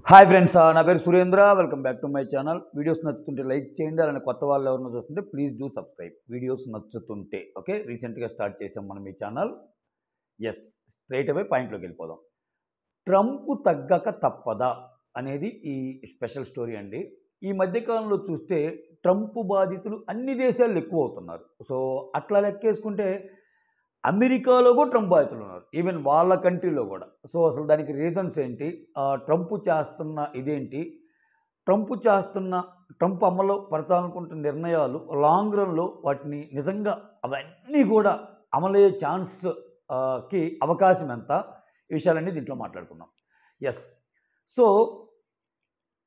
Hi friends, నా పేరు Surendra. Welcome back to my channel. Videos నచ్చుతుంటే లైక్ చేయండి. అలానే కొత్త వాళ్ళు ఎవరైనా చూస్తుంటే ప్లీజ్ డూ సబ్స్క్రైబ్. వీడియోస్ నచ్చుతుంటే ఓకే. రీసెంట్గా స్టార్ట్ చేసాం మనం ఈ ఛానల్. ఎస్, స్ట్రైట్ అవే పాయింట్లోకి వెళ్ళిపోదాం. ట్రంప్ తగ్గక తప్పదా అనేది ఈ స్పెషల్ స్టోరీ అండి. ఈ మధ్యకాలంలో చూస్తే ట్రంప్ బాధితులు అన్ని దేశాల్లో ఎక్కువ అవుతున్నారు. సో అట్లా లెక్కేసుకుంటే అమెరికాలో కూడా ట్రంప్ బాధితులు ఉన్నారు. ఈవెన్ వాళ్ళ కంట్రీలో కూడా. సో అసలు దానికి రీజన్స్ ఏంటి? ట్రంప్ చేస్తున్న ఇదేంటి? ట్రంప్ చేస్తున్న ట్రంప్ అమలు పరచాలనుకుంటున్న నిర్ణయాలు లాంగ్ రన్‌లో వాటిని నిజంగా అవన్నీ కూడా అమలయ్యే ఛాన్స్ కి అవకాశం ఎంత? ఈ విషయాలన్నీ దీంట్లో మాట్లాడుకుందాం. యెస్. సో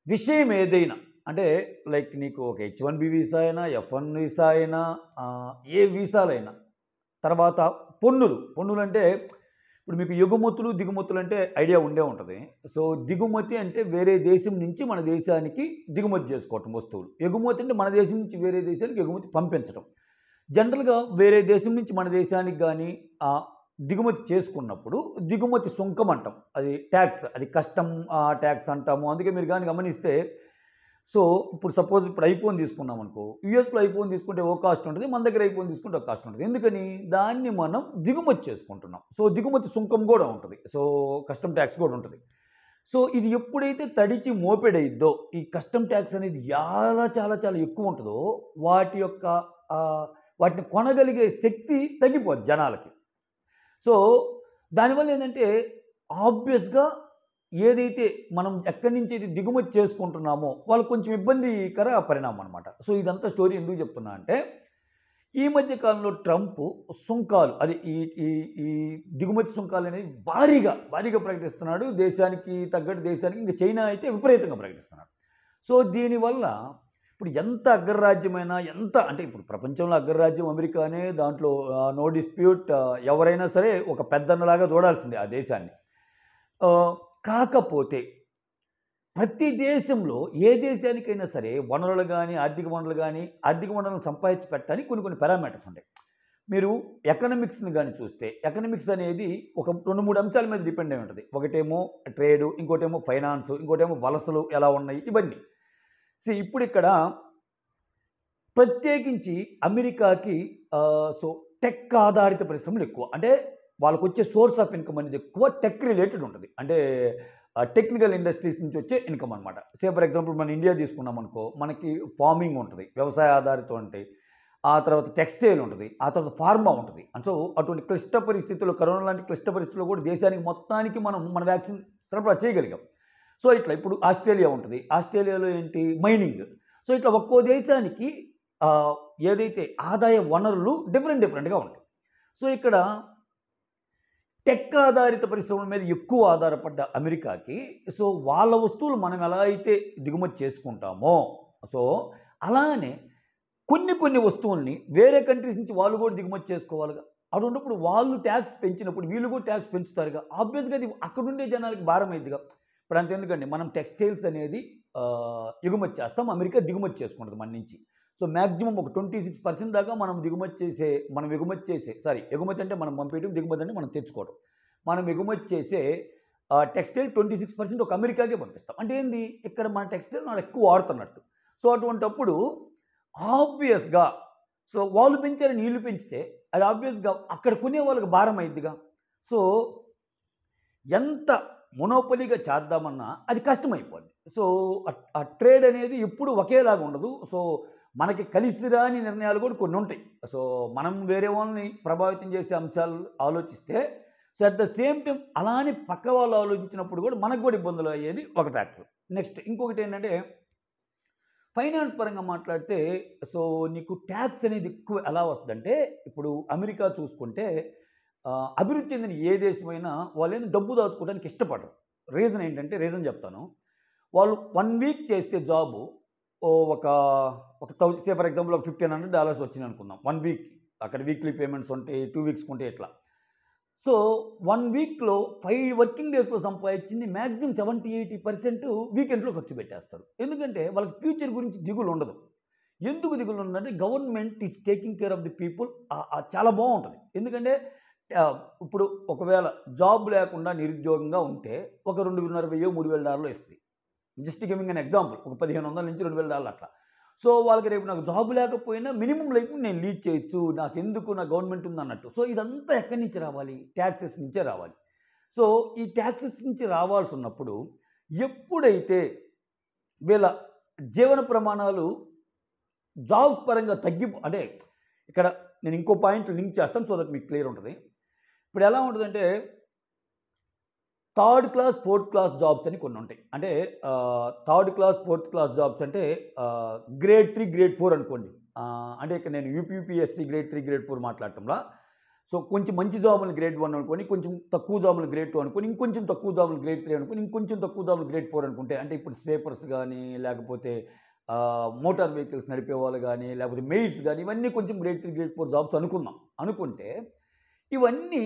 విషయం ఏదైనా అంటే లైక్ నీకు ఒక H-1B వీసా అయినా, F-1 వీసా అయినా, ఏ వీసాలైనా తర్వాత పన్నులంటే ఇప్పుడు మీకు ఎగుమతులు, దిగుమతులు అంటే ఐడియా ఉండే ఉంటది. సో దిగుమతి అంటే వేరే దేశం నుంచి మన దేశానికి దిగుమతి చేసుకోవటం వస్తువులు. ఎగుమతి అంటే మన దేశం నుంచి వేరే దేశానికి ఎగుమతి పంపించడం. జనరల్‌గా వేరే దేశం నుంచి మన దేశానికి గానీ దిగుమతి చేసుకున్నప్పుడు దిగుమతి సుంకం అంటాం. అది టాక్స్, అది కస్టమ్ టాక్స్ అంటాము. అందుకే మీరు గాని గమనిస్తే సో ఇప్పుడు సపోజ్ ఇప్పుడు ఐఫోన్ తీసుకున్నామనుకో, యూఎస్‌లో ఐఫోన్ తీసుకుంటే ఓ కాస్ట్ ఉంటది. మన దగ్గర ఐఫోన్ తీసుకుంటే ఒక కాస్ట్ ఉంటది. ఎందుకని? దాన్ని మనం దిగుమతి చేసుకుంటున్నాం. సో దిగుమతి సుంకం గూడా ఉంటది. సో కస్టమ్ టాక్స్ గూడా ఉంటది. సో ఇది ఎప్పుడైతే తడిచి మోపెడయిద్దో, ఈ కస్టమ్ టాక్స్ అనేది చాలా చాలా ఎక్కువుంటదో, వాటి యొక్క వాటిని కొనగలిగే శక్తి తగ్గిపోద్ది జనాలకి. సో దానివల్ల ఏందంటే ఆబ్వియస్‌గా ఏదైతే మనం ఎక్కడి నుంచి ఇది దిగుమతి చేసుకుంటున్నామో వాళ్ళకి కొంచెం ఇబ్బందికర పరిణామం అనమాట. సో ఇదంతా స్టోరీ ఎందుకు చెప్తున్నా అంటే ఈ మధ్య కాలంలో ట్రంప్ సుంకాలు అది ఈ ఈ ఈ దిగుమతి సుంకాలనేవి భారీగా ప్రకటిస్తున్నాడు. దేశానికి తగ్గట్టు దేశానికి ఇంక చైనా అయితే విపరీతంగా ప్రకటిస్తున్నాడు. సో దీనివల్ల ఇప్పుడు ఎంత అగ్రరాజ్యమైనా ఎంత అంటే ఇప్పుడు ప్రపంచంలో అగ్రరాజ్యం అమెరికానే. దాంట్లో నో డిస్ప్యూట్. ఎవరైనా సరే ఒక పెద్దన్నలాగా చూడాల్సిందే ఆ దేశాన్ని. కాకపోతే ప్రతి దేశంలో ఏ దేశానికైనా సరే వనరులు గానీ, ఆర్థిక వనరులను సంపాదించి పెట్టడానికి కొన్ని పారామీటర్స్ ఉంటాయి. మీరు ఎకనామిక్స్‌ని గాని చూస్తే ఎకనామిక్స్ అనేది ఒక 2, 3 అంశాల మీద డిపెండ్ అయి ఉంటది. ఒకటేమో ట్రేడు, ఇంకోటేమో ఫైనాన్స్, ఇంకోటేమో వలసలు ఎలా ఉన్నాయి ఇవన్నీ. ఇప్పుడిక్కడ ప్రత్యేకించి అమెరికాకి సో టెక్ ఆధారిత పరిశ్రమలు ఎక్కువ. అంటే వాళ్ళకొచ్చే సోర్స్ ఆఫ్ ఇన్‌కమ్ అనేది ఎక్కువ టెక్ రిలేటెడ్ ఉంటది. అంటే టెక్నికల్ ఇండస్ట్రీస్ నుంచి వచ్చే ఇన్‌కమ్ అనమాట. ఫర్ ఎగ్జాంపుల్ మన ఇండియా తీసుకున్నామనుకో, మనకి ఫార్మింగ్ ఉంటది. వ్యవసాయ ఆధారితం ఉంటాయి. ఆ తర్వాత టెక్స్‌టైల్ ఉంటది. ఆ తర్వాత ఫార్మా ఉంటది. సో అటువంటి క్లిష్ట పరిస్థితుల్లో కరోనా లాంటి క్లిష్ట పరిస్థితుల్లో కూడా దేశానికి మొత్తానికి మన వ్యాక్సిన్ సరఫరా చేయగలిగాం. సో ఇట్లా ఇప్పుడు ఆస్ట్రేలియా ఉంటది. ఆస్ట్రేలియాలో ఏంటి మైనింగ్. సో ఇట్లా ఒక్కో దేశానికి ఏదైతే ఆదాయ వనరులు డిఫరెంట్‌గా ఉంటాయి. సో ఇక్కడ టెక్ ఆధారిత పరిశ్రమల మీద ఎక్కువ ఆధారపడ్డ అమెరికాకి సో వాళ్ళ వస్తువులు మనం ఎలా అయితే దిగుమతి చేసుకుంటామో సో అలానే కొన్ని వస్తువుల్ని వేరే కంట్రీస్ నుంచి వాళ్ళు కూడా దిగుమతి చేసుకోవాలిగా. అటువంటిప్పుడు వాళ్ళు ట్యాక్స్ పెంచినప్పుడు వీళ్ళు కూడా ట్యాక్స్ పెంచుతారుగా. ఆబ్వియస్‌గా అది అక్కడుండే జనాలకి భారం అయ్యిద్దిగా. ఇప్పుడు అంతెందుకండి, మనం టెక్స్టైల్స్ అనేది ఎగుమతి చేస్తాం. అమెరికా దిగుమతి చేసుకుంటది మన నుంచి. సో మాక్సిమం ఒక 26% దాకా మనం ఎగుమతి అంటే మనం పంపేయడం, దిగుమతి అంటే మనం తెచ్చుకోవడం. మనం ఎగుమతి చేసే టెక్స్టైల్ 26% ఒక అమెరికాకే పంపిస్తాం. అంటే ఏంది? ఇక్కడ మన టెక్స్టైల్ వాళ్ళు ఎక్కువ వాడుతున్నట్టు. సో అటువంటప్పుడు ఆబ్వియస్‌గా సో వాళ్ళు పెంచారని ఈళ్ళు పెంచితే అది ఆబ్వియస్‌గా అక్కడ కొనే వాళ్ళకి భారం అయ్యిద్దిగా. సో ఎంత మొనోపొలీగా చేద్దామన్నా అది కష్టమైపోద్ది. సో ఆ ట్రేడ్ అనేది ఎప్పుడు ఒకేలాగా ఉండదు. సో మనకి కలిసి రాని నిర్ణయాలు కూడా కొన్ని ఉంటాయి. సో మనం వేరే వాళ్ళని ప్రభావితం చేసే అంశాలు ఆలోచిస్తే so at the same time అలానే పక్క వాళ్ళు ఆలోచించినప్పుడు కూడా మనకు కూడా ఇబ్బందులు అయ్యేది ఒక ఫ్యాక్టర్. నెక్స్ట్ ఇంకొకటి ఏంటంటే ఫైనాన్స్ పరంగా మాట్లాడితే సో నీకు ట్యాక్స్ అనేది ఎక్కువ ఎలా వస్తుందంటే ఇప్పుడు అమెరికా చూసుకుంటే అభివృద్ధి చెందిన ఏ దేశమైనా వాళ్ళేంది డబ్బు దాచుకోవడానికి ఇష్టపడరు. రీజన్ చెప్తాను. వాళ్ళు 1 వీక్ చేస్తే జాబు ఒక ఒక ఫర్ ఎగ్జాంపుల్ ఒక $1,500 వచ్చిందనుకుందాం 1 వీక్‌కి. అక్కడ వీక్లీ పేమెంట్స్ ఉంటాయి. 2 వీక్స్‌కి ఉంటాయి ఇట్లా. సో 1 వీక్‌లో 5 వర్కింగ్ డేస్‌లో సంపాదించింది మాక్సిమం 70-80% వీకెండ్‌లో ఖర్చు పెట్టేస్తారు. ఎందుకంటే వాళ్ళకి ఫ్యూచర్ గురించి దిగులు ఉండదు. ఎందుకు దిగులు ఉండదంటే government is taking care of the people. చాలా బావుంటది. ఎందుకంటే ఇప్పుడు ఒకవేళ జాబ్ లేకుండా నిరుద్యోగంగా ఉంటే ఒక $2,500 $3,000 ఇస్తది. Just giving an example. ఒక 1500 నుంచి $2000 అట్లా. సో, వాళ్ళకి రేపు నాకు జాబ్ లేకపోయినా మినిమమ్ లైఫ్ నేను లీడ్ చేయొచ్చు. నాకెందుకు నా గవర్నమెంట్ ఉందన్నట్టు. సో, ఇదంతా ఎక్కడి నుంచి రావాలి? టాక్సెస్ నుంచే రావాలి. సో, ఈ టాక్సెస్ నుంచి రావాల్సున్నప్పుడు ఎప్పుడైతే వీళ్ళ జీవన ప్రమాణాలు జాబ్ పరంగా అంటే ఇక్కడ నేను ఇంకో పాయింట్ లింక్ చేస్తాను సో దట్ మీకు క్లియర్ ఉంటది. ఇప్పుడు ఎలా ఉంటదంటే third class, fourth class jobs అని కొన్ని ఉంటాయి. అంటే third class, fourth class jobs అంటే గ్రేడ్ 3, గ్రేడ్ 4 అనుకోండి. అంటే ఇక్కడ నేను యూపీఎస్సీ గ్రేడ్ 3, గ్రేడ్ 4 మాట్లాడటంలా. సో, కొంచెం మంచి జాబులు గ్రేడ్ 1 అనుకోని, కొంచెం తక్కువ జాబులు గ్రేడ్ 2 అనుకోని, ఇంకొంచెం తక్కువ జాబులు గ్రేడ్ 3 అనుకోని, ఇంకొంచెం తక్కువ జాబులు గ్రేడ్ 4 అనుకుంటే, అంటే ఇప్పుడు స్వేపర్స్ గానీ, లేకపోతే మోటార్ వెహికల్స్ నడిపేవాళ్ళు గానీ, లేకపోతే మెయిడ్స్ గానీ, ఇవన్నీ కొంచెం గ్రేడ్ 3, గ్రేడ్ 4 జాబ్స్ అనుకుందాం. అనుకుంటే ఇవన్నీ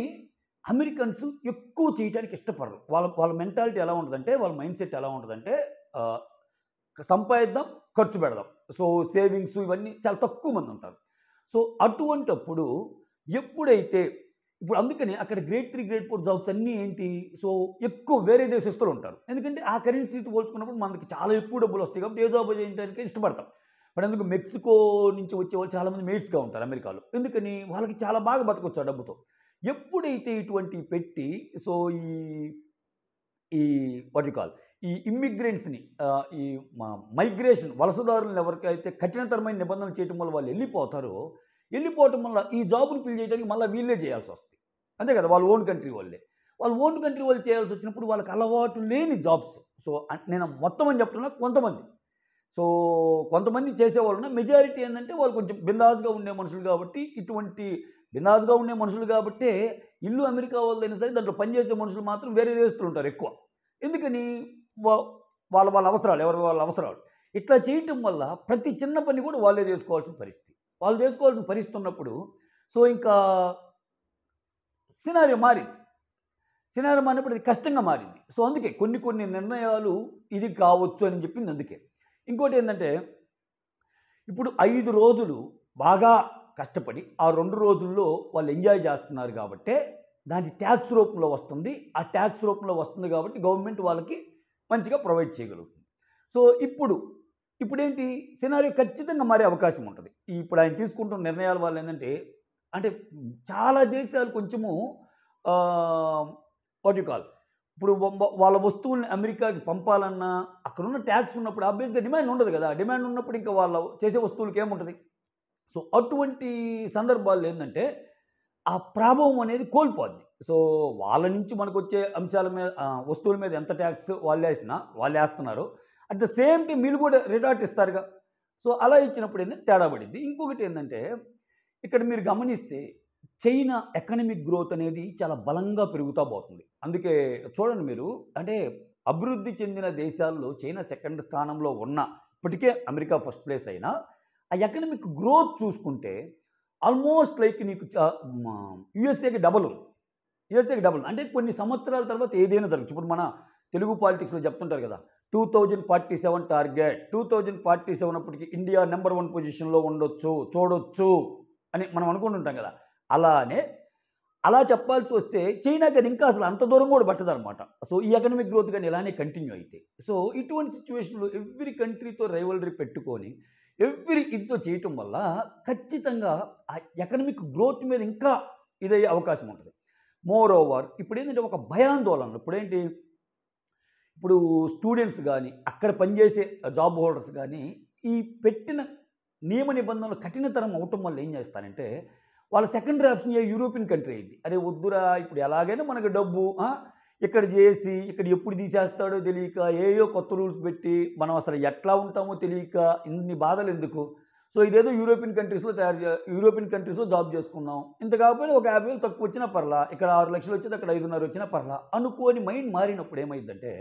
అమెరికన్స్ ఎక్కువ చేయటానికి ఇష్టపడరు. వాళ్ళ వాళ్ళ మెంటాలిటీ ఎలా ఉంటదంటే, వాళ్ళ మైండ్ సెట్ ఎలా ఉంటదంటే ఆహ్, సంపాదిద్దాం, ఖర్చు పెడదాం. సో, సేవింగ్స్ ఇవన్నీ చాలా తక్కువ మంది ఉంటారు. సో, అటువంటప్పుడు ఎప్పుడైతే ఇప్పుడు అందుకని అక్కడ గ్రేడ్ 3, గ్రేడ్ 4 జాబ్స్ అన్నీ ఏంటి? సో, ఎక్కువ వేరే దేశస్తులు ఉంటారు. ఎందుకంటే ఆ కరెన్సీతో పోల్చుకున్నప్పుడు మనకి చాలా ఎక్కువ డబ్బులొస్తాయి కాబట్టి ఏ జాబ్ చేయడానికే ఇష్టపడతాం. మరి అందుకు మెక్సికో నుంచి వచ్చేవాళ్ళు చాలామంది మెయిట్స్‌గా ఉంటారు అమెరికాలో. ఎందుకని? వాళ్ళకి చాలా బాగా బతకొచ్చు ఆ డబ్బుతో. ఎప్పుడైతే ఇటువంటివి పెట్టి సో, ఈ ఈ వాట్ యూ కాల్ ఈ ఇమ్మిగ్రెంట్స్‌ని ఈ మైగ్రేషన్ వలసదారులను ఎవరికైతే కఠినతరమైన నిబంధనలు చేయటం వల్ల వాళ్ళు వెళ్ళిపోవటం వల్ల ఈ జాబ్‌ని ఫిల్ చేయడానికి మళ్ళా వీళ్ళే చేయాల్సొస్తుంది. అంతే కదా! వాళ్ళ ఓన్ కంట్రీ వాళ్ళే. వాళ్ళ ఓన్ కంట్రీ వాళ్ళు చేయాల్సొచ్చినప్పుడు వాళ్ళకి అలవాటు లేని జాబ్స్. సో, నేను మొత్తం అని చెప్పట్లా కొంతమంది. సో, కొంతమంది చేసేవాళ్ళున్న మెజారిటీ ఏందంటే వాళ్ళు కొంచెం బిందాస్‌గా ఉండే మనుషులు కాబట్టి ఇటువంటి బిందాస్‌గా ఉండే మనుషులు కాబట్టే ఇల్లు అమెరికా వాళ్ళదైనా సరే దాంట్లో పనిచేసే మనుషులు మాత్రం వేరే దేశస్తులు ఉంటారు ఎక్కువ. ఎందుకని? వా వాళ్ళ వాళ్ళ అవసరాలు ఎవరి వాళ్ళ అవసరాలు. ఇట్లా చేయటం వల్ల ప్రతి చిన్న పని కూడా వాళ్ళే చేసుకోవాల్సిన పరిస్థితి. వాళ్ళు చేసుకోవాల్సిన పరిస్థితి ఉన్నప్పుడు సో, ఇంకా సినారియో మారింది. సినారియో మారినప్పుడు అది కష్టంగా మారింది. సో, అందుకే కొన్ని నిర్ణయాలు ఇది కావచ్చు అని చెప్పింది అందుకే. ఇంకోటేందంటే ఇప్పుడు 5 రోజులు బాగా కష్టపడి ఆ 2 రోజుల్లో వాళ్ళు ఎంజాయ్ చేస్తున్నారు కాబట్టే దాని ట్యాక్స్ రూపంలో వస్తుంది. ఆ ట్యాక్స్ రూపంలో వస్తుంది కాబట్టి గవర్నమెంట్ వాళ్ళకి మంచిగా ప్రొవైడ్ చేయగలుగుతుంది. సో, ఇప్పుడేంటి సినారియో ఖచ్చితంగా మారే అవకాశం ఉంటది. ఇప్పుడు ఆయన తీసుకుంటున్న నిర్ణయాల వల్ల ఏందంటే అంటే చాలా దేశాలు కొంచెము వాట్ యూ కాల్ ఇప్పుడు వాళ్ళ వస్తువుల్ని అమెరికాకి పంపాలన్నా అక్కడున్న ట్యాక్స్ ఉన్నప్పుడు ఆబ్వియస్‌గా డిమాండ్ ఉండదు కదా! డిమాండ్ ఉన్నప్పుడు ఇంకా వాళ్ళు చేసే వస్తువులకి ఏముంటది? సో, అటువంటి సందర్భాల్లో ఏందంటే ఆ ప్రభావం అనేది కోల్పోద్ది. సో, వాళ్ళ నుంచి మనకొచ్చే అంశాల మీద వస్తువుల మీద ఎంత ట్యాక్స్ వాళ్ళేస్తున్నారు. అట్ ద సేమ్ టైమ్ వీళ్ళు కూడా రిటార్ట్ ఇస్తారుగా. సో, అలా ఇచ్చినప్పుడు ఏందంటే తేడా పడిద్ది. ఇంకొకటేందంటే ఇక్కడ మీరు గమనిస్తే చైనా ఎకనామిక్ గ్రోత్ అనేది చాలా బలంగా పెరుగుతా పోతుంది. అందుకే చూడండి మీరు అంటే అభివృద్ధి చెందిన దేశాల్లో చైనా సెకండ్ స్థానంలో ఉన్న ఇప్పటికే అమెరికా ఫస్ట్ ప్లేస్ అయినా ఆ ఎకనామిక్ గ్రోత్ చూసుకుంటే ఆల్మోస్ట్ లైక్ నీకు యూఎస్ఏకి డబుల్ ఉంది. యూఎస్ఏకి డబుల్ అంటే కొన్ని సంవత్సరాల తర్వాత ఏదైనా జరగచ్చు. ఇప్పుడు మన తెలుగు పాలిటిక్స్‌లో చెప్తుంటారు కదా! 2047 టార్గెట్. 2047 అప్పటికి ఇండియా నంబర్ 1 పొజిషన్‌లో ఉండొచ్చు, చూడొచ్చు అని మనం అనుకుంటుంటాం కదా! అలానే అలా చెప్పాల్సి వస్తే చైనాకి అది ఇంకా అసలు అంత దూరం కూడా పట్టదనమాట. సో, ఈ ఎకనామిక్ గ్రోత్ గాని ఇలానే కంటిన్యూ అయితే. సో, ఇటువంటి సిట్యుయేషన్‌లో ఎవ్రి కంట్రీతో రైవల్రీ పెట్టుకొని ఇదితో చేయటం వల్ల ఖచ్చితంగా ఆ ఎకనామిక్ గ్రోత్ మీద ఇంకా ఇదయ్యే అవకాశం ఉంటది. మోర్ ఓవర్ ఇప్పుడేంటంటే ఒక భయాందోళనలు ఇప్పుడు స్టూడెంట్స్ గానీ, అక్కడ పనిచేసే జాబ్ హోల్డర్స్ గానీ, ఈ పెట్టిన నియమ నిబంధనలు కఠినతరం అవ్వటం వల్ల ఏం చేస్తారంటే, వాళ్ళ సెకండరీ ఆప్షన్ యూరోపియన్ కంట్రీ అయ్యిద్ది. అరే వద్దురా ఇప్పుడు ఎలాగైనా మనకు డబ్బు ఇక్కడ చేసి, ఇక్కడ ఎప్పుడు తీసేస్తాడో తెలియక, ఏయో కొత్త రూల్స్ పెట్టి, మనం అసలు ఎట్లా ఉంటామో తెలియక ఇన్ని బాధలెందుకు? సో, ఇదేదో యూరోపియన్ కంట్రీస్‌లో జాబ్ చేసుకుందాం. ఇంత కాకపోయినా ఒక 50,000 తక్కువ వచ్చినా పర్లా. ఇక్కడ 6,00,000 వచ్చేది అక్కడ 5,500 వచ్చినా పర్లా. అనుకోని మైండ్ మారినప్పుడు ఏమైద్దంటే,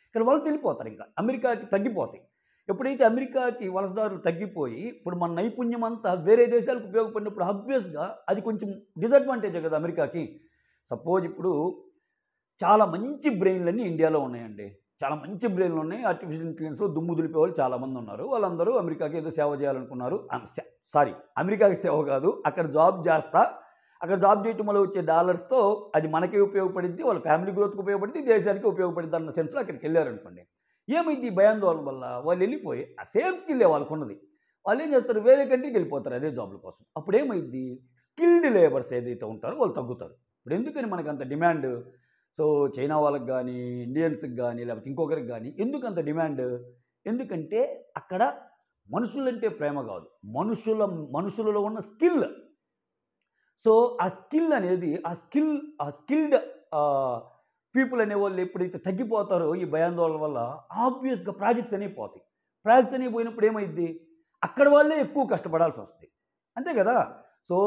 ఇక్కడ వలసెళ్ళిపోతారింక. అమెరికాకి తగ్గిపోతాయి. ఎప్పుడైతే అమెరికాకి వలసదారులు తగ్గిపోయి, ఇప్పుడు మన నైపుణ్యం అంతా వేరే దేశాలకు ఉపయోగపడినప్పుడు ఆబ్వియస్‌గా అది కొంచెం డిసడ్వాంటేజే కదా అమెరికాకి. సపోజ్ ఇప్పుడు చాలా మంచి బ్రెయిన్‌లన్నీ ఇండియాలో ఉన్నాయండి. చాలా మంచి బ్రెయిన్‌లున్నాయి. ఆర్టిఫిషియల్ ఇంటెలిజెన్స్‌లో దుమ్ము దులిపేవాళ్ళు చాలామందున్నారు. వాళ్ళందరూ అమెరికాకి ఏదో సేవ చేయాలనుకున్నారు. అమెరికాకి సేవ కాదు. అక్కడ జాబ్ చేయటం వల్ల వచ్చే డాలర్స్‌తో అది మనకే ఉపయోగపడిద్ది. వాళ్ళ ఫ్యామిలీ గ్రోత్‌కి ఉపయోగపడిద్ది. దేశానికి ఉపయోగపడిద్ది అన్న సెన్స్‌లో అక్కడికెళ్లారనుకోండి. ఏమైంది ఈ భయాందోళన వల్ల? వాళ్ళు వెళ్ళిపోయి ఆ సేమ్ స్కిల్లే వాళ్ళకున్నది. వాళ్ళేం చేస్తారు వేరే కంట్రీకి వెళ్ళిపోతారు అదే జాబ్‌ల కోసం. అప్పుడేమైద్ది స్కిల్డ్ లేబర్స్ ఏదైతే ఉంటారో వాళ్ళు తగ్గుతారు. ఇప్పుడెందుకని మనకంత డిమాండ్? సో, చైనా వాళ్ళకి గానీ, ఇండియన్స్‌కి గానీ, లేకపోతే ఇంకొకరికి గానీ ఎందుకంత డిమాండ్? ఎందుకంటే అక్కడ మనుషులంటే ప్రేమ గాదు. మనుషులలో ఉన్న స్కిల్. సో, ఆ స్కిల్ అనేది ఆ స్కిల్డ్ ఆహ్, పీపుల్ అనేవాళ్ళు ఎప్పుడైతే తగ్గిపోతారో ఈ భయాందోళన వల్ల ఆబ్వియస్‌గా ప్రాజెక్ట్స్ అనేవి పోతాయి. ప్రాజెక్ట్స్ అనేవి పోయినప్పుడు ఏమైద్ది? అక్కడ వాళ్ళే ఎక్కువ కష్టపడాల్సొస్తది. అంతే గదా! సో,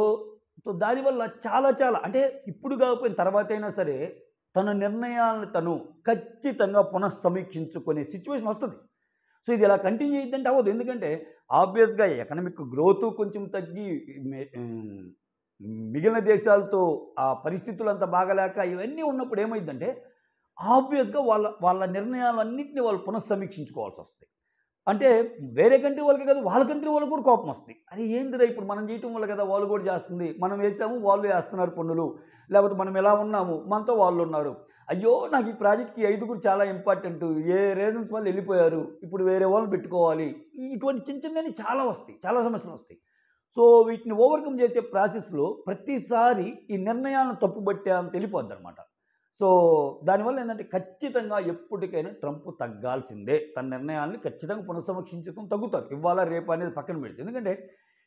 దానివల్ల చాలా చాలా అంటే ఇప్పుడు గాకపోయిన తర్వాతైనా సరే తన నిర్ణయాలను తను ఖచ్చితంగా పునఃసమీక్షించుకునే సిట్యుయేషన్ వస్తది. సో, ఇది ఇలా కంటిన్యూ అయ్యిద్దంటే అవ్వదు. ఎందుకంటే ఆబ్వియస్‌గా ఎకనామిక్ గ్రోత్ కొంచెం తగ్గి మె హ్మ్. మిగిలిన దేశాలతో ఆ పరిస్థితులంత బాగాలేక ఇవన్నీ ఉన్నప్పుడు ఏమైద్దంటే ఆబ్వియస్‌గా వాళ్ళ వాళ్ళ నిర్ణయాలన్నిటిని వాళ్ళు పునఃసమీక్షించుకోవాల్సొస్తది. అంటే వేరే కంట్రీ వాళ్ళకే కాదు వాళ్ళ కంట్రీ వాళ్ళకి కూడా కోపమొస్తది. అరే ఏందిరా ఇప్పుడు మనం చేయటం వల్ల కదా వాళ్ళు కూడా చేస్తుంది. మనం వేసాము వాళ్ళు ఏస్తున్నారు పన్నులు. లేకపోతే మనం ఇలా ఉన్నాము మనతో వాళ్ళున్నారు. అయ్యో! నాకు ఈ ప్రాజెక్ట్‌కి ఈ ఐదుగురు చాలా ఇంపార్టెంటు. ఏ రీజన్స్ వల్ల ఎళ్ళిపోయారు. ఇప్పుడు వేరే వాళ్ళని పెట్టుకోవాలి. ఇటువంటి చిన్న చిన్నవి చాలా వస్తాయి. చాలా సమస్యలొస్తాయి. సో, వీటిని ఓవర్‌కమ్ చేసే ప్రాసెస్‌లో ప్రతిసారి ఈ నిర్ణయాలను తప్పుబట్టామని తెలిపోద్దనమాట. సో, దానివల్ల ఏందంటే ఖచ్చితంగా ఎప్పటికైనా ట్రంప్ తగ్గాల్సిందే. తన నిర్ణయాల్ని ఖచ్చితంగా పునఃసమీక్షించుకొని తగ్గుతారు. ఇవాళ, రేపు అనేది పక్కన పెడితే. ఎందుకంటే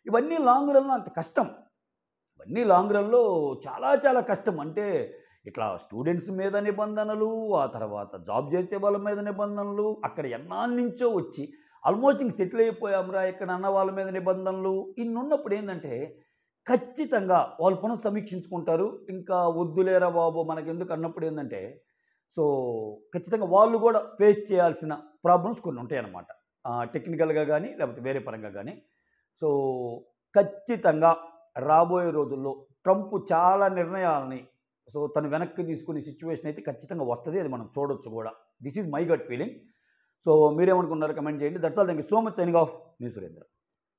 ఇవన్నీ లాంగ్ రన్‌లో అంత కష్టం. ఇవన్నీ లాంగ్ రన్‌లో చాలా చాలా కష్టం. అంటే ఇట్లా స్టూడెంట్స్ మీద నిబంధనలు, ఆ తర్వాత జాబ్ చేసే వాళ్ళ మీద నిబంధనలు, అక్కడ ఎన్నాళ్ళ నుంచో వచ్చి ఆల్మోస్ట్ ఇంక సెటిల్ అయిపోయాంరా ఇక్కడ అన్న వాళ్ళ మీద నిబంధనలు, ఇన్నున్నప్పుడు ఏందంటే ఖచ్చితంగా వాళ్ళు పునఃసమీక్షించుకుంటారు. ఇంకా వద్దులేరా బాబు మనకెందుకు అన్నప్పుడు ఏందంటే, సో, ఖచ్చితంగా వాళ్ళు గూడా ఫేస్ చేయాల్సిన ప్రాబ్లమ్స్ కొన్ని ఉంటాయన్నమాట. టెక్నికల్‌గా గానీ, లేకపోతే వేరే పరంగా గానీ. సో, ఖచ్చితంగా రాబోయే రోజుల్లో ట్రంప్ చాలా నిర్ణయాల్ని సో, తను వెనక్కి తీసుకునే సిట్యుయేషన్ అయితే ఖచ్చితంగా వస్తది. అది మనం చూడొచ్చు గూడా. This is my gut feeling. So, మీరేమనుకున్నారో కమెంట్ చేయండి. That's all. Thank you so much. Signing off. మీ సురేంద్ర.